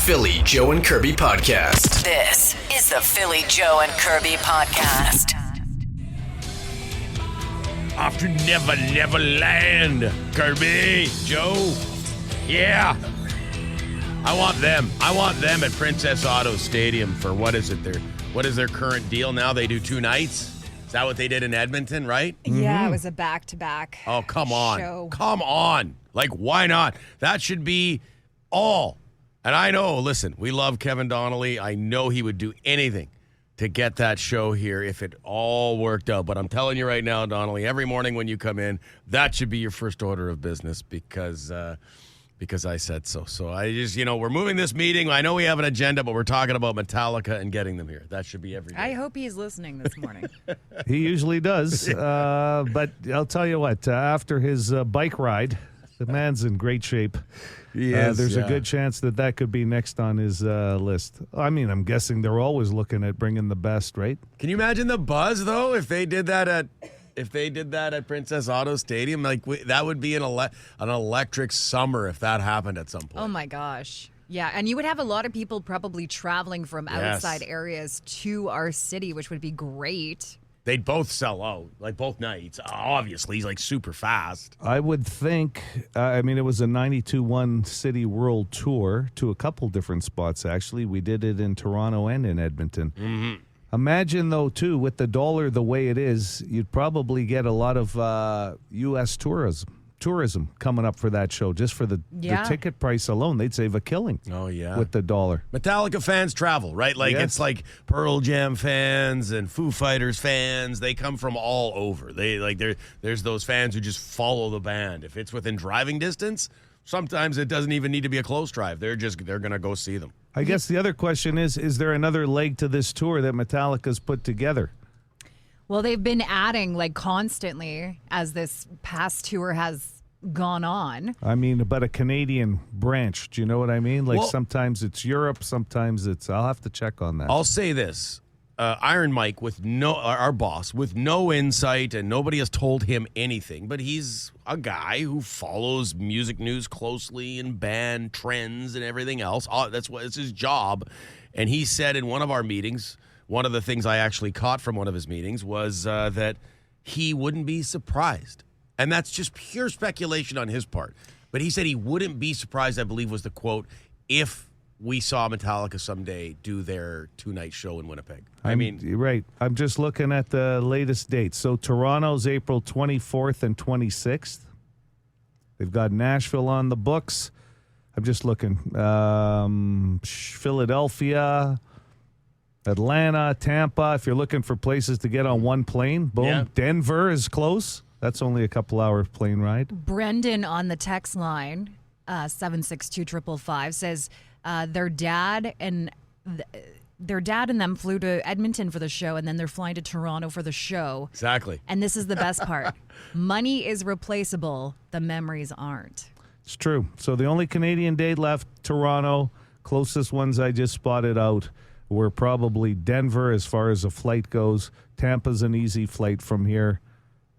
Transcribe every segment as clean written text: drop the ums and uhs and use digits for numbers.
Philly Joe and Kirby Podcast. This is the Philly Joe and Kirby Podcast. Off to Never Never Land, Kirby, Joe. Yeah. I want them at Princess Auto Stadium for what is their current deal now? They do 2 nights? Is that what they did in Edmonton, right? Yeah, it was a back-to-back Oh, come on. show. Come on. Like, why not? That should be all. And I know, listen, we love Kevin Donnelly. I know he would do anything to get that show here if it all worked out. But I'm telling you right now, Donnelly, every morning when you come in, that should be your first order of business because I said so. So I just, we're moving this meeting. I know we have an agenda, but we're talking about Metallica and getting them here. That should be every day. I hope he's listening this morning. He usually does. But I'll tell you what, after his bike ride, the man's in great shape. There's a good chance that could be next on his list. I mean, I'm guessing they're always looking at bringing the best, right? Can you imagine the buzz, though, if they did that at Princess Auto Stadium? Like, that would be an electric summer if that happened at some point. Oh, my gosh. Yeah, and you would have a lot of people probably traveling from outside areas to our city, which would be great. They'd both sell out, like both nights. Obviously, he's like super fast. I would think, it was a 92-1 City World Tour to a couple different spots, actually. We did it in Toronto and in Edmonton. Mm-hmm. Imagine, though, too, with the dollar the way it is, you'd probably get a lot of U.S. tourism coming up for that show. Just for the ticket price alone, they'd save a killing. Oh, yeah. With the dollar. Metallica fans travel, right? Like, Yes. It's like Pearl Jam fans and Foo Fighters fans. They come from all over. There's those fans who just follow the band. If it's within driving distance, sometimes it doesn't even need to be a close drive. They're going to go see them. I guess the other question is there another leg to this tour that Metallica's put together? Well, they've been adding constantly as this past tour has gone on. I mean, but a Canadian branch. Do you know what I mean? Like, sometimes it's Europe, sometimes it's... I'll have to check on that. I'll say this. Iron Mike, our boss, with no insight, and nobody has told him anything, but he's a guy who follows music news closely and band trends and everything else. It's his job. And he said in one of our meetings, one of the things I actually caught from one of his meetings was that he wouldn't be surprised. And that's just pure speculation on his part. But he said he wouldn't be surprised, I believe was the quote, if we saw Metallica someday do their 2-night show in Winnipeg. You're right. I'm just looking at the latest dates. So Toronto's April 24th and 26th. They've got Nashville on the books. I'm just looking. Philadelphia, Atlanta, Tampa. If you're looking for places to get on one plane, boom. Yeah. Denver is close. That's only a couple hour plane ride. Brendan on the text line, 762-555, says their dad and them flew to Edmonton for the show, and then they're flying to Toronto for the show. Exactly. And this is the best part. Money is replaceable. The memories aren't. It's true. So the only Canadian date left, Toronto. Closest ones I just spotted out were probably Denver as far as a flight goes. Tampa's an easy flight from here.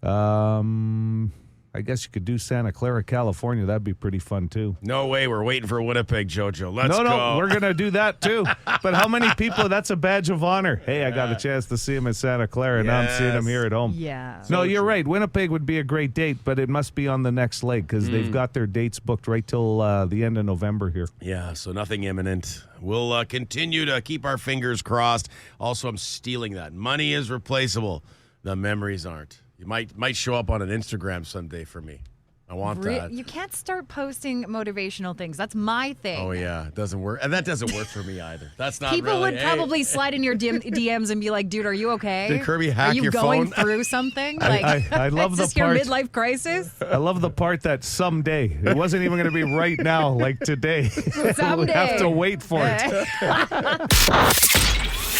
I guess you could do Santa Clara, California. That'd be pretty fun, too. No way. We're waiting for Winnipeg, JoJo. Let's go. No, we're going to do that, too. But how many people? That's a badge of honor. Hey, I got a chance to see him at Santa Clara, and now I'm seeing him here at home. Yeah. No, you're right. Winnipeg would be a great date, but it must be on the next leg because they've got their dates booked right till the end of November here. Yeah, so nothing imminent. We'll continue to keep our fingers crossed. Also, I'm stealing that. Money is replaceable. The memories aren't. You might show up on an Instagram someday for me. I want that. You can't start posting motivational things. That's my thing. Oh, yeah. It doesn't work. And that doesn't work for me either. That's not People really, would probably slide in your DMs and be like, dude, are you okay? Did Kirby hack your phone? Are you going through something? I love the is this your part. midlife crisis? I love the part that someday. It wasn't even going to be right now, like today. Someday. We'll have to wait for it.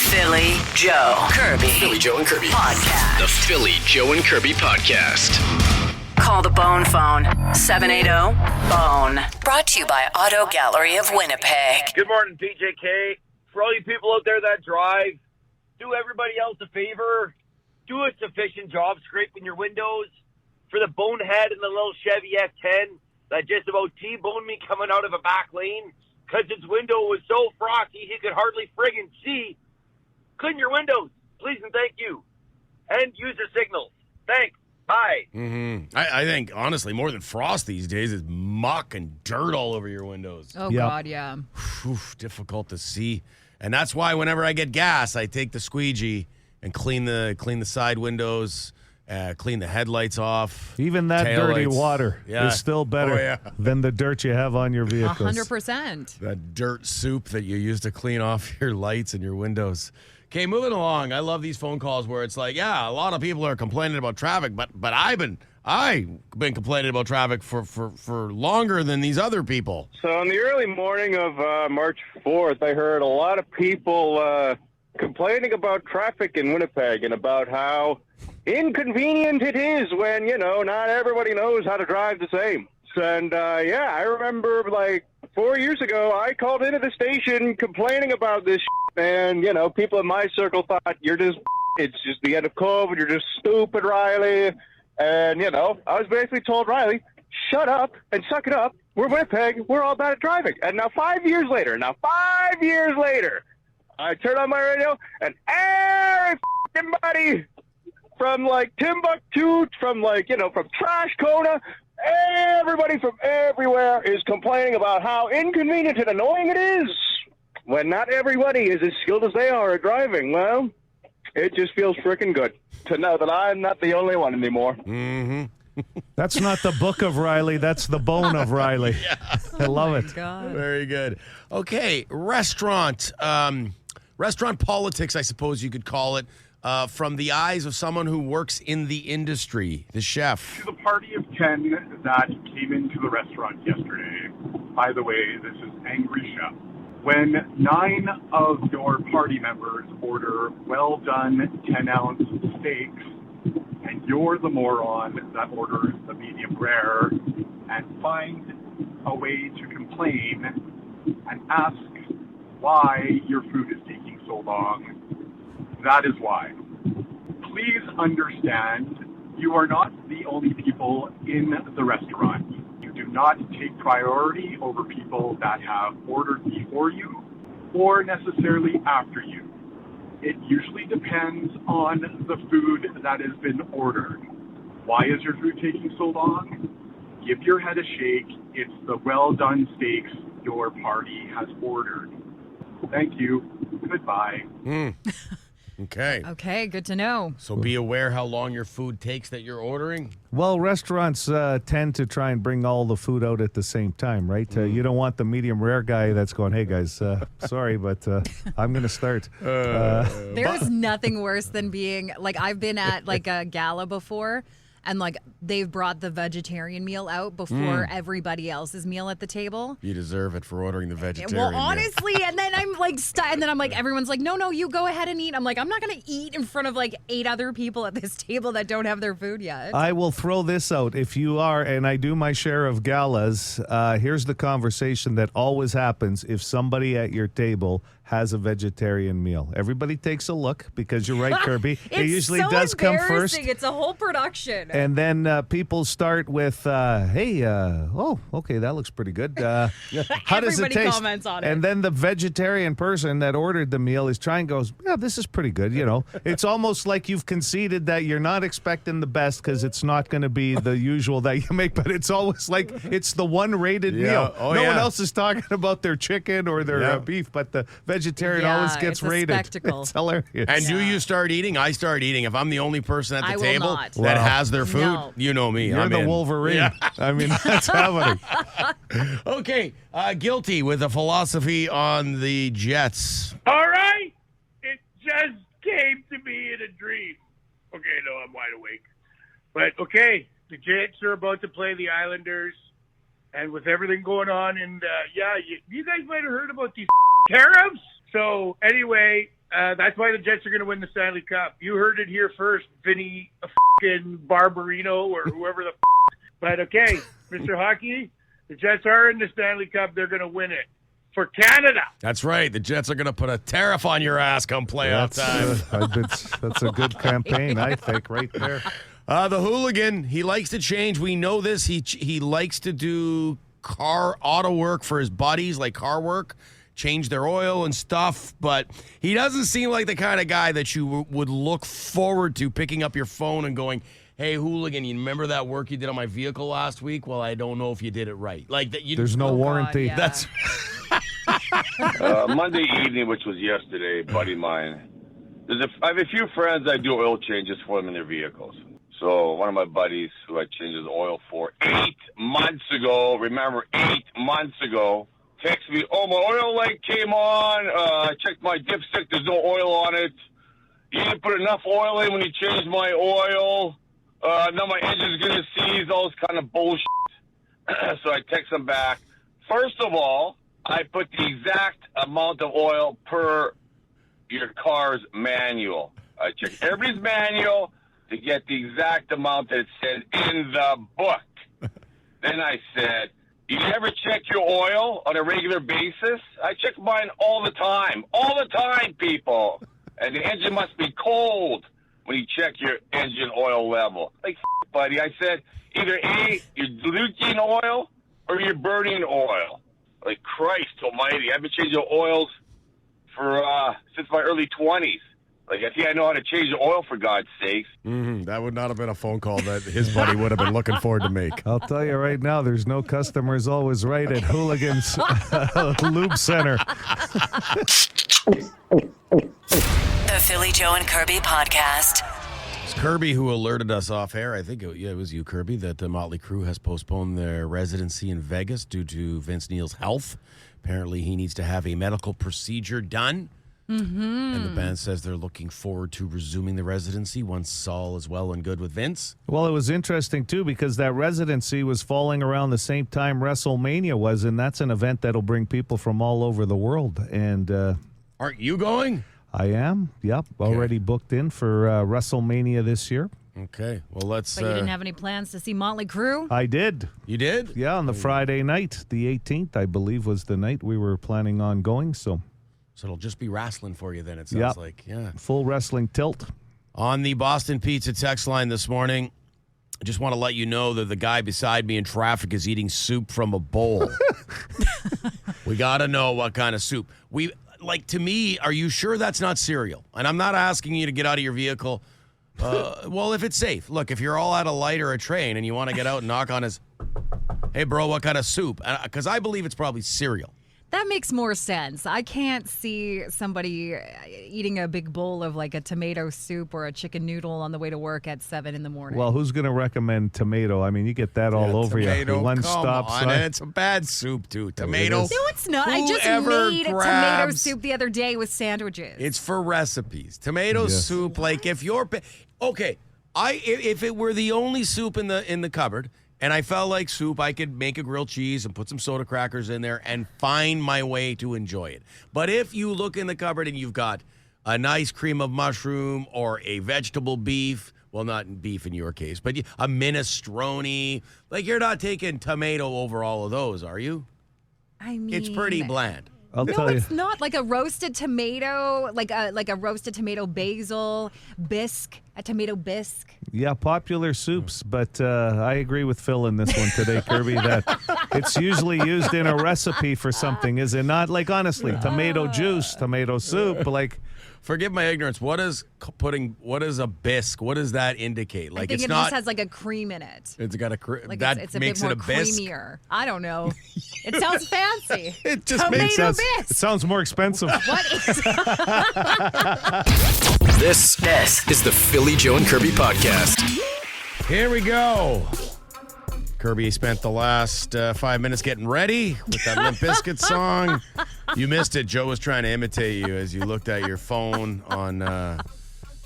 Philly Joe Kirby. Philly Joe and Kirby Podcast. The Philly Joe and Kirby Podcast. Call the Bone Phone, 780-BONE. Brought to you by Auto Gallery of Winnipeg. Good morning, PJK. For all you people out there that drive, do everybody else a favor. Do a sufficient job scraping your windows. For the bonehead in the little Chevy F10 that just about T-boned me coming out of a back lane, because his window was so frosty he could hardly friggin' see. Clean your windows, please and thank you. And use your signals. Thanks. Bye. Mm-hmm. I think, honestly, more than frost these days is muck and dirt all over your windows. Oh, Yep. God, yeah. Oof, difficult to see. And that's why whenever I get gas, I take the squeegee and clean the side windows, clean the headlights off. Even that dirty taillights. water Yeah. is still better than the dirt you have on your vehicles. 100%. That dirt soup that you use to clean off your lights and your windows. Okay, moving along. I love these phone calls where it's like, yeah, a lot of people are complaining about traffic, but I've been complaining about traffic for longer than these other people. So in the early morning of March 4th, I heard a lot of people complaining about traffic in Winnipeg and about how inconvenient it is when, not everybody knows how to drive the same. And, I remember, 4 years ago, I called into the station complaining about this and, people in my circle thought, it's just the end of COVID, you're just stupid, Riley. And, I was basically told, Riley, shut up and suck it up. We're Winnipeg. We're all bad at driving. And now 5 years later, I turn on my radio and everybody from Timbuktu, from Trash Kona, everybody from everywhere is complaining about how inconvenient and annoying it is when not everybody is as skilled as they are at driving. Well, it just feels freaking good to know that I'm not the only one anymore. Mm-hmm. That's not the book of Riley. That's the bone of Riley. I love it. God. Very good. Okay, restaurant politics, I suppose you could call it, from the eyes of someone who works in the industry, the chef. To the party of 10 that came into the restaurant yesterday, by the way, this is Angry Chef. When 9 of your party members order well-done 10-ounce steaks, and you're the moron that orders the medium rare and find a way to complain and ask why your food is taking so long, that is why. Please understand, you are not the only people in the restaurant. You do not take priority over people that have ordered before you or necessarily after you. It usually depends on the food that has been ordered. Why is your food taking so long? Give your head a shake. It's the well-done steaks your party has ordered. Thank you. Goodbye. Okay. Okay, good to know. So be aware how long your food takes that you're ordering. Well, restaurants tend to try and bring all the food out at the same time, right? You don't want the medium rare guy that's going, hey, guys, sorry, but I'm going to start. There's nothing worse than being, I've been at, a gala before, and, they've brought the vegetarian meal out before everybody else's meal at the table. You deserve it for ordering the vegetarian Well, meal. honestly, and then I'm everyone's like, no, you go ahead and eat. I'm like, I'm not going to eat in front of 8 other people at this table that don't have their food yet. I will throw this out. If you are, and I do my share of galas, here's the conversation that always happens if somebody at your table has a vegetarian meal. Everybody takes a look because you're right, Kirby. It usually does come first. It's a whole production. And then people start with, hey, okay, that looks pretty good. How does it Everybody taste? comments on it. And then the vegetarian person that ordered the meal is trying, goes, yeah, this is pretty good. It's almost like you've conceded that you're not expecting the best because it's not going to be the usual that you make, but it's always like it's the one rated meal. Oh, no one else is talking about their chicken or their beef, but the vegetarian always gets it's a rated. spectacle. It's hilarious. And do you start eating? I start eating. If I'm the only person at I the will table not. that Wow. has their food, No. you know me. You're I'm the in. Wolverine. Yeah. I mean, that's happening. Okay, guilty with a philosophy on the Jets. All right. It just came to me in a dream. Okay, no, I'm wide awake. But, okay, the Jets are about to play the Islanders. And with everything going on, and, you guys might have heard about these tariffs. So, anyway, that's why the Jets are going to win the Stanley Cup. You heard it here first, Vinny Barbarino or whoever the But, okay, Mr. Hockey, the Jets are in the Stanley Cup. They're going to win it. For Canada. That's right. The Jets are going to put a tariff on your ass come playoff time. That's a good campaign, I think, right there. The hooligan, he likes to change. We know this. He likes to do auto work for his buddies, like car work, change their oil and stuff. But he doesn't seem like the kind of guy that you would look forward to picking up your phone and going, "Hey, hooligan, you remember that work you did on my vehicle last week? Well, I don't know if you did it right." Like that. There's no warranty. God, yeah. That's Monday evening, which was yesterday, buddy of mine. I have a few friends I do oil changes for them in their vehicles. So one of my buddies who I changed his oil for 8 months ago, remember 8 months ago, texted me, "Oh, my oil light came on. I checked my dipstick. There's no oil on it. You didn't put enough oil in when you changed my oil. Now my engine's going to seize," all this kind of bullshit. So I text him back. First of all, I put the exact amount of oil per your car's manual. I checked everybody's manual to get the exact amount that it said in the book. Then I said, "You ever check your oil on a regular basis?" I check mine all the time. All the time, people. And the engine must be cold when you check your engine oil level. Like, buddy, I said, either A, you're leaking oil or you're burning oil. Like, Christ almighty, I've been changing oils for since my early 20s. Like, I think I know how to change the oil, for God's sakes. that would not have been a phone call that his buddy would have been looking forward to make. I'll tell you right now, there's no customers always right at Hooligans Lube Center. The Philly Joe and Kirby Podcast. It's Kirby who alerted us off air. I think it was you, Kirby, that the Motley Crue has postponed their residency in Vegas due to Vince Neil's health. Apparently, he needs to have a medical procedure done. And the band says they're looking forward to resuming the residency once all is well and good with Vince. Well, it was interesting, too, because that residency was falling around the same time WrestleMania was, and that's an event that'll bring people from all over the world. And Aren't you going? I am, yep, already booked in for WrestleMania this year. Okay, well, let's... But you didn't have any plans to see Motley Crue? I did. You did? Yeah, on the Friday night, the 18th, I believe, was the night we were planning on going, so it'll just be wrestling for you then, it sounds like. Yeah. Full wrestling tilt. On the Boston Pizza text line this morning, I just want to let you know that the guy beside me in traffic is eating soup from a bowl. We got to know what kind of soup. To me, are you sure that's not cereal? And I'm not asking you to get out of your vehicle. Well, if it's safe. Look, if you're all at a light or a train and you want to get out and knock on his, "Hey, bro, what kind of soup?" Because I believe it's probably cereal. That makes more sense. I can't see somebody eating a big bowl of like a tomato soup or a chicken noodle on the way to work at 7 in the morning. Well, who's going to recommend tomato? I mean, you get that all over tomato, you. One stop. And it's a bad soup, too. Tomato. No, it's not. I just made tomato soup the other day with sandwiches. It's for recipes. Tomato soup, like if you're... Okay, if it were the only soup in the cupboard... and I felt like soup, I could make a grilled cheese and put some soda crackers in there and find my way to enjoy it. But if you look in the cupboard and you've got a nice cream of mushroom or a vegetable beef, well, not beef in your case, but a minestrone, like you're not taking tomato over all of those, are you? I mean, It's pretty bland. I'll no, tell you. it's not. Like a roasted tomato, like a roasted tomato basil, bisque, a tomato bisque. Yeah, popular soups, but I agree with Phil in this one today, Kirby, that it's usually used in a recipe for something, is it not? Like, honestly, tomato juice, tomato soup, like... Forgive my ignorance. What is a bisque? What does that indicate? Like, I think it's it not. just has like a cream in it. It's got a Like that it's a makes bit more it a bisque. creamier. I don't know. It sounds fancy. It just Tomato makes sense. bisque. It sounds more expensive. What is This is the Philly Joe and Kirby Podcast. Here we go. Kirby spent the last 5 minutes getting ready with that Limp Bizkit song. You missed it. Joe was trying to imitate you as you looked at your phone on,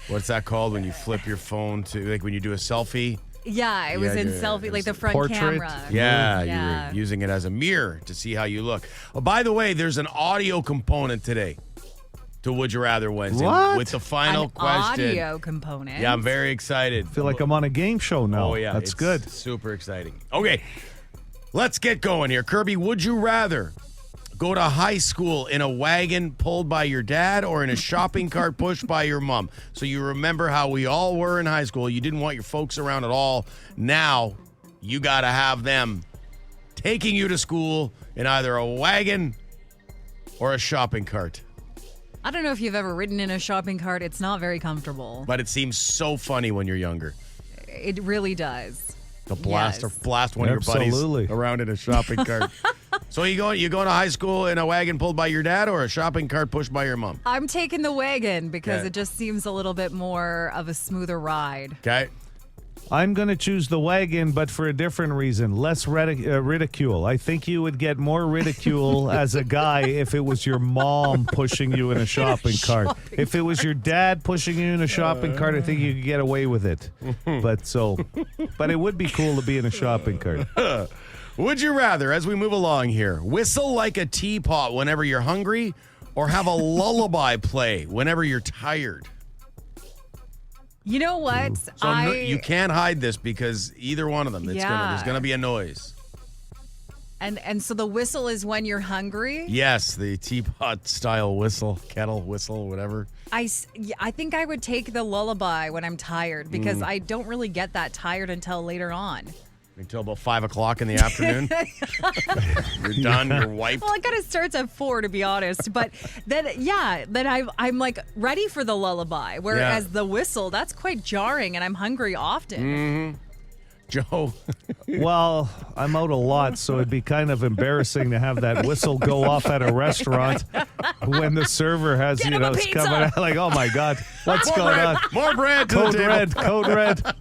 what's that called when you flip your phone to, like when you do a selfie? Yeah, it was in selfie, like the front Portrait. camera. Yeah, Yeah. you were using it as a mirror to see how you look. Oh, by the way, there's an audio component today to Would You Rather Wednesday. What? With the final An question. audio component. Yeah, I'm very excited. I feel like I'm on a game show now. Oh, yeah. That's it's good. Super exciting. Okay, let's get going here. Kirby, would you rather go to high school in a wagon pulled by your dad or in a shopping cart pushed by your mom? So you remember how we all were in high school. You didn't want your folks around at all. Now you got to have them taking you to school in either a wagon or a shopping cart. I don't know if you've ever ridden in a shopping cart. It's not very comfortable. But it seems so funny when you're younger. It really does. To blast Yes. or blast one of your Absolutely. buddies around in a shopping cart. So you going to high school in a wagon pulled by your dad or a shopping cart pushed by your mom? I'm taking the wagon because Okay. it just seems a little bit more of a smoother ride. Okay. I'm going to choose the wagon, but for a different reason. Less ridicule. I think you would get more ridicule as a guy if it was your mom pushing you in a shopping cart. If it was your dad pushing you in a shopping cart, I think you could get away with it. But it would be cool to be in a shopping cart. Would you rather, as we move along here, whistle like a teapot whenever you're hungry or have a lullaby play whenever you're tired? You know what? So you can't hide this because either one of them, there's going to be a noise. And so the whistle is when you're hungry? Yes, the teapot style whistle, kettle whistle, whatever. I think I would take the lullaby when I'm tired because I don't really get that tired until later on. Until about 5 o'clock in the afternoon. You're done, you're wiped. Well, it kind of starts at 4, to be honest. But then I'm like ready for the lullaby. Whereas the whistle, that's quite jarring, and I'm hungry often. Joe. Well, I'm out a lot, so it'd be kind of embarrassing to have that whistle go off at a restaurant when the server has, Get him a it's pizza. coming out like, oh my God, what's going on? More bread to the table. Code red.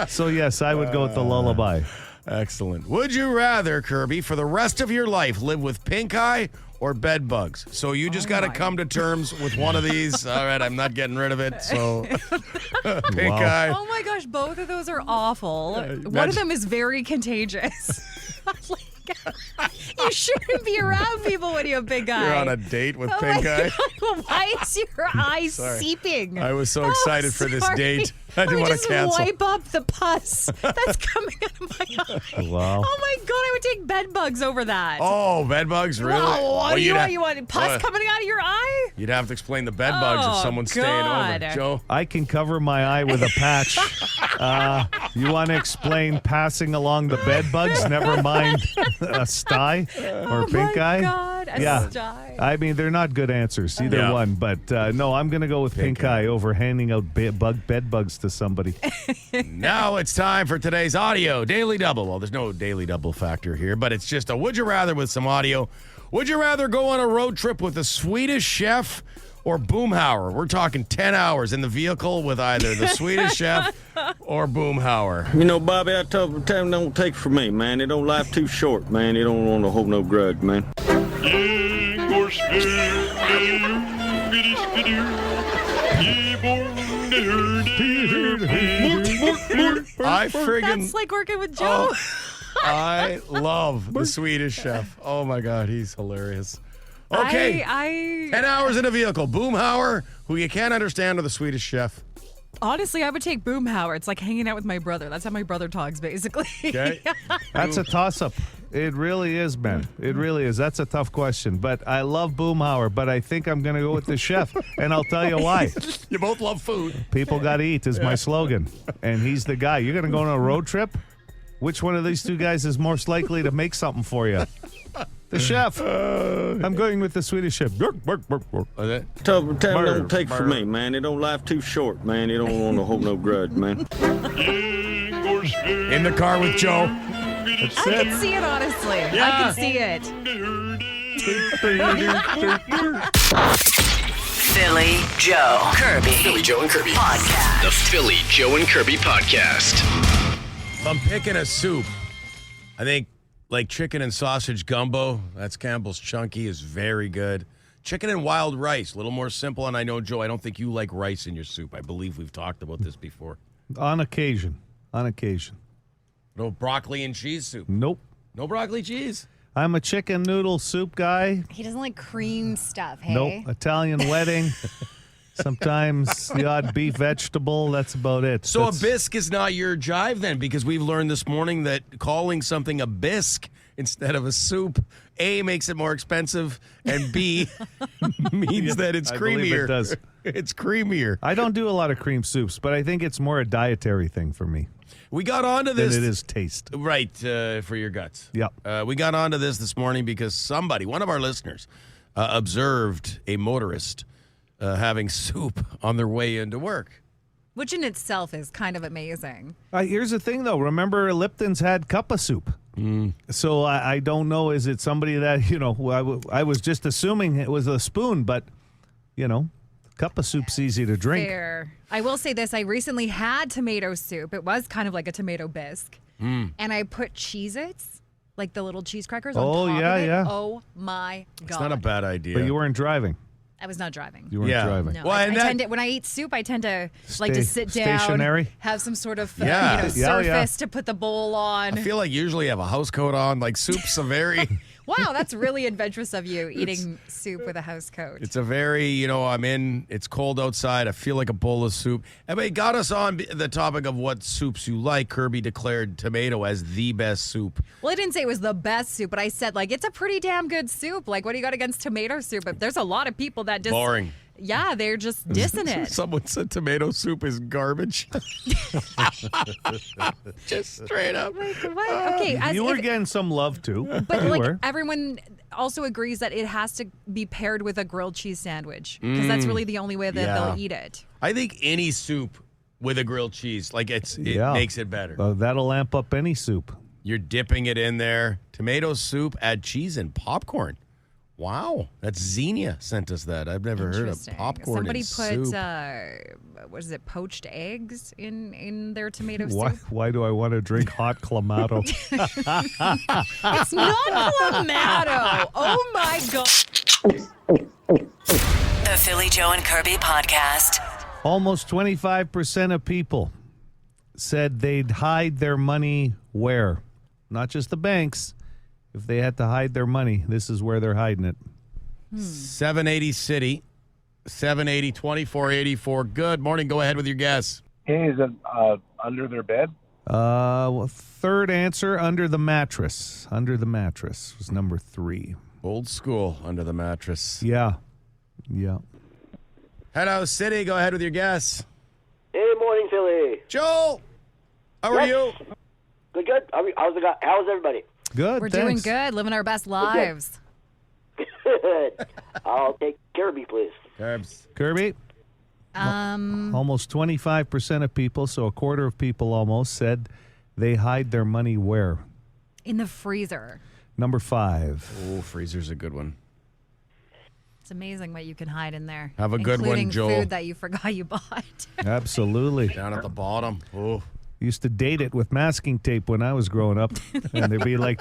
So, yes, I would go with the lullaby. Excellent. Would you rather, Kirby, for the rest of your life, live with pink eye or bed bugs? So you just got to come to terms with one of these. All right, I'm not getting rid of it. So pink eye. Oh my gosh, both of those are awful. One of them is very contagious. You shouldn't be around people when you have pink eye. You're on a date with Oh pink my eye. God, why is your eye seeping? I was so excited for this sorry. date. I Let didn't me want to just cancel. wipe up the pus that's coming out of my eye. Wow. Oh my God, I would take bed bugs over that. Oh, bed bugs, really? Wow, what do you you'd want? You want pus coming out of your eye? You'd have to explain the bed bugs if Oh, someone's staying God. over. Joe? I can cover my eye with a patch. You want to explain passing along the bed bugs? Never mind a sty or pink my eye. God, a sty. I mean, they're not good answers, either Yeah. one. But no, I'm going to go with pink eye over handing out bed bugs to somebody. Now it's time for today's audio daily double. Well, there's no daily double factor here, but it's just a would you rather with some audio. Would you rather go on a road trip with a Swedish chef or Boomhauer? We're talking 10 hours in the vehicle with either the Swedish chef or Boomhauer. You know, Bobby, I told him, don't take from me, man. It don't life too short, man. You don't want to hold no grudge, man. That's like working with Joe. I love the Swedish chef. Oh my God, he's hilarious. Okay, 10 hours in a vehicle. Boomhauer, who you can't understand, or the Swedish chef. Honestly, I would take Boomhauer. It's like hanging out with my brother. That's how my brother talks, basically. Okay. That's a toss-up. It really is, man. It really is. That's a tough question. But I love Boomhauer, but I think I'm going to go with the chef. And I'll tell you why. You both love food. People got to eat is my slogan. And he's the guy. You're going to go on a road trip? Which one of these two guys is most likely to make something for you? The chef. I'm going with the Swedish chef. Tell him, don't take from me, man. It don't life too short, man. You don't want to hold no grudge, man. In the car with Joe. I can see it, honestly. Yeah. I can see it. Philly Joe Kirby. Philly Joe and Kirby. Podcast. The Philly Joe and Kirby Podcast. If I'm picking a soup, I think like chicken and sausage gumbo, that's Campbell's Chunky, is very good. Chicken and wild rice, a little more simple. And I know, Joe, I don't think you like rice in your soup. I believe we've talked about this before. On occasion. No broccoli and cheese soup. Nope. No broccoli cheese. I'm a chicken noodle soup guy. He doesn't like cream stuff, hey? Nope. Italian wedding. Sometimes the odd beef vegetable. That's about it. So That's- a bisque is not your jive then, because we've learned this morning that calling something a bisque instead of a soup, A, makes it more expensive, and B, means that it's I believe creamier. it does. It's creamier. I don't do a lot of cream soups, but I think it's more a dietary thing for me. We got onto than this. it is taste. Right, for your guts. Yep. We got onto this morning because one of our listeners, observed a motorist having soup on their way into work. Which in itself is kind of amazing. Here's the thing, though. Remember, Lipton's had cup of soup. So I don't know. Is it somebody that, I was just assuming it was a spoon, but, cup of soup's easy to drink. Fair. I will say this. I recently had tomato soup. It was kind of like a tomato bisque. And I put Cheez-Its, like the little cheese crackers, on top of it. Yeah. Oh, my God. It's not a bad idea. But you weren't driving. I was not driving. You weren't driving. No, Well, I tend to, when I eat soup, I tend to like to sit down, stationary? have some sort of Yeah. surface to put the bowl on. I feel like usually you have a house coat on. Like soup's a very... Wow, that's really adventurous of you, eating soup with a house coat. It's a very, it's cold outside. I feel like a bowl of soup. And it got us on the topic of what soups you like. Kirby declared tomato as the best soup. Well, I didn't say it was the best soup, but I said, it's a pretty damn good soup. Like, what do you got against tomato soup? But there's a lot of people that just... Boring. Yeah, they're just dissing it. Someone said tomato soup is garbage. Just straight up. Like, what? Okay, You were getting some love, too. But You were. everyone also agrees that it has to be paired with a grilled cheese sandwich because that's really the only way that they'll eat it. I think any soup with a grilled cheese, it makes it better. That'll amp up any soup. You're dipping it in there. Tomato soup, add cheese and popcorn. Wow, that's Xenia sent us that. I've never heard of popcorn Somebody in put soup. poached eggs in their tomato Why, soup? why do I want to drink hot clamato? It's not clamato. Oh my God. The Philly Joe and Kirby podcast. Almost 25% of people said they'd hide their money where? Not just the banks. If they had to hide their money, this is where they're hiding it. 780 City, 780 2484. Good morning. Go ahead with your guess. Hey, is it under their bed? Third answer, under the mattress. Under the mattress was number 3. Old school, under the mattress. Yeah. Hello, City. Go ahead with your guess. Hey, morning, Philly. Joel, how are you? Good. How's everybody? Good, We're thanks. doing good, living our best lives. Good. I'll take Kirby, please. Kirby? Almost 25% of people, so a quarter of people almost, said they hide their money where? In the freezer. Number 5. Oh, freezer's a good one. It's amazing what you can hide in there. Have a good one, including Joel. food that you forgot you bought. Absolutely. Down at the bottom. Oh. Used to date it with masking tape when I was growing up, and there'd be like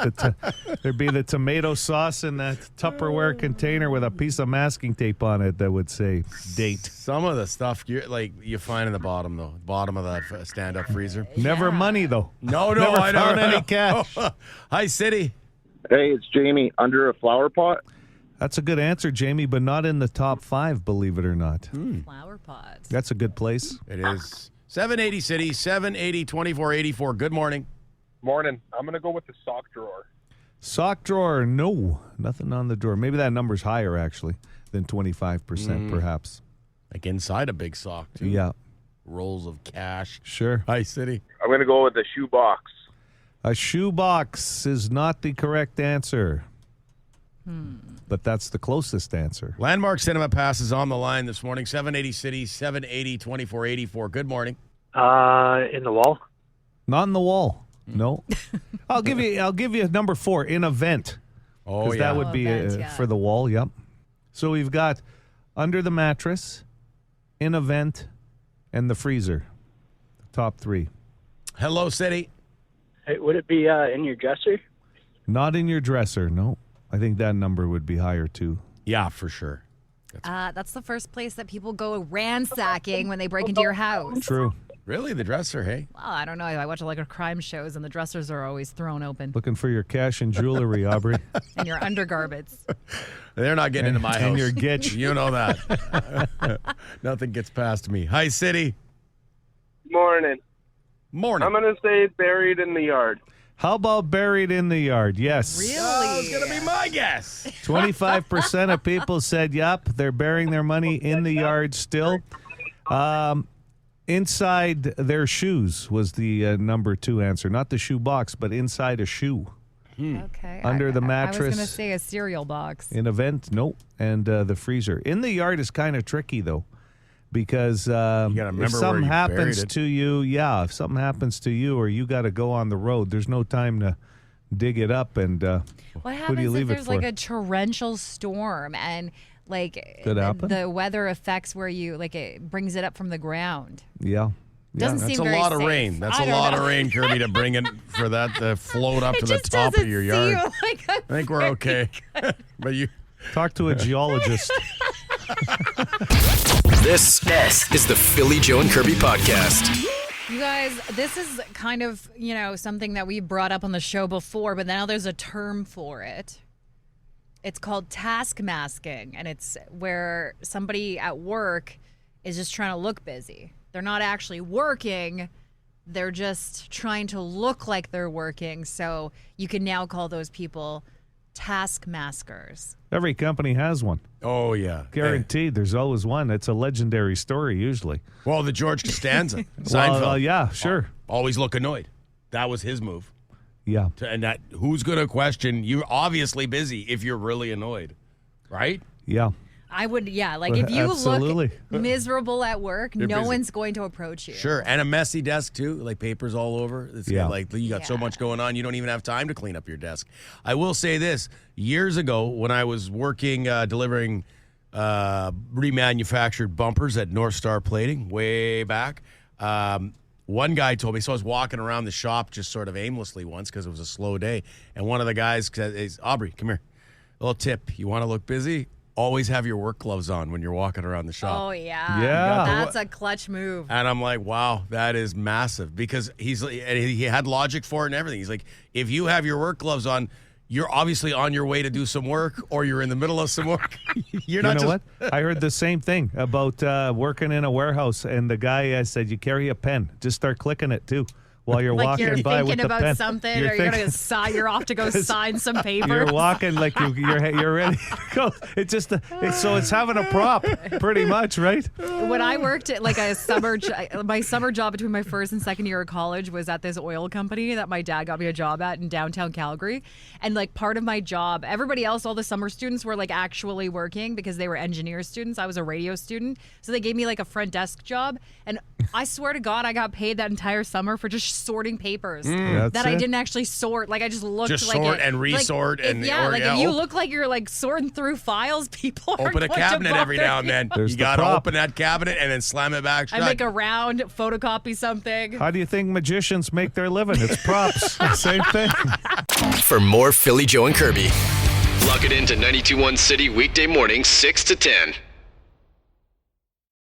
there'd be the tomato sauce in that Tupperware container with a piece of masking tape on it that would say date. Some of the stuff you find in the bottom of that stand-up freezer. Never money though. No, Never I found don't any cash. Hi, City. Hey, it's Jamie. Under a flower pot? That's a good answer, Jamie, but not in the top 5, believe it or not. Flower pots. That's a good place. It is. 780 City, 780 2484. Good morning. Morning. I'm going to go with the sock drawer. Sock drawer, no. Nothing on the drawer. Maybe that number's higher, actually, than 25%, perhaps. Like inside a big sock, too. Yeah. Rolls of cash. Sure. Hi, City. I'm going to go with the shoe box. A shoebox is not the correct answer. But that's the closest answer. Landmark Cinema Pass is on the line this morning. 780 City, 780 2484. Good morning. In the wall? Not in the wall. No. I'll give you number 4, in a vent. Oh, Because that would be for the wall, yep. So we've got under the mattress, in a vent, and the freezer. Top 3. Hello, City. Hey, would it be in your dresser? Not in your dresser, no. I think that number would be higher, too. Yeah, for sure. That's the first place that people go ransacking when they break into your house. True. Really? The dresser, hey? Well, I don't know. I watch a lot of crime shows, and the dressers are always thrown open. Looking for your cash and jewelry, Aubrey. And your undergarments. They're not getting into my house. And your gitch. You know that. Nothing gets past me. Hi, City. Morning. Morning. I'm going to say buried in the yard. How about buried in the yard? Yes. Really? That's going to be my guess. 25% of people said, yep, they're burying their money in the yard still. Inside their shoes was the number 2 answer. Not the shoe box, but inside a shoe. Okay. Under the mattress. I was going to say a cereal box. In a vent, nope. And the freezer. In the yard is kind of tricky, though, because if something happens to you, if something happens to you or you got to go on the road, there's no time to dig it up. And what who do you happens leave if it there's for? like a torrential storm and like Could happen. the weather affects where you like it brings it up from the ground? Yeah. Doesn't That's seem a very lot of safe. rain. That's I a don't lot know. of rain, Kirby, to bring it for that to float up to the just top of doesn't your yard. seem like I think we're okay. But you Talk to a geologist. This is the Philly Joe and Kirby podcast. You guys, this is kind of, something that we brought up on the show before, but now there's a term for it. It's called task masking, and it's where somebody at work is just trying to look busy. They're not actually working. They're just trying to look like they're working. So you can now call those people task maskers. Every company has one. Oh, yeah. Guaranteed. There's always one. It's a legendary story, usually. Well, the George Costanza. Seinfeld. Well, yeah, sure. Always look annoyed. That was his move. Yeah. And that who's going to question? You're obviously busy if you're really annoyed, right? Yeah. I would, like if you Absolutely. look miserable at work, no busy. one's going to approach you. Sure. And a messy desk, too, like papers all over. It's like you got so much going on, you don't even have time to clean up your desk. I will say this. Years ago, when I was working, delivering remanufactured bumpers at North Star Plating, way back, one guy told me, so I was walking around the shop just sort of aimlessly once because it was a slow day. And one of the guys says, Aubrey, come here. A little tip. You want to look busy? Always have your work gloves on when you're walking around the shop. Oh, yeah. Yeah. That's a clutch move. And I'm like, wow, that is massive because he had logic for it and everything. He's like, if you have your work gloves on, you're obviously on your way to do some work or you're in the middle of some work. You're not what? I heard the same thing about working in a warehouse, and the guy said, you carry a pen. Just start clicking it, too. While you're Like walking you're by with thinking the about pen. something, or you're off to go sign some papers. You're walking like you're ready to go. It's just so it's having a prop, pretty much, right? When I worked at like my summer job between my first and second year of college was at this oil company that my dad got me a job at in downtown Calgary. And like part of my job, everybody else, all the summer students were like actually working because they were engineer students. I was a radio student. So they gave me like a front desk job. And I swear to God, I got paid that entire summer for just sorting papers that I didn't actually sort. Like I just looked just like sort it. and resort like, if you look like you're like sorting through files, people are open a going cabinet to every now and then. There's You the got to prop. open that cabinet and then slam it back shut. I make a round, photocopy something. How do you think magicians make their living? It's props. Same thing. For more Philly Joe and Kirby, log it into 92.1 City weekday mornings 6 to 10.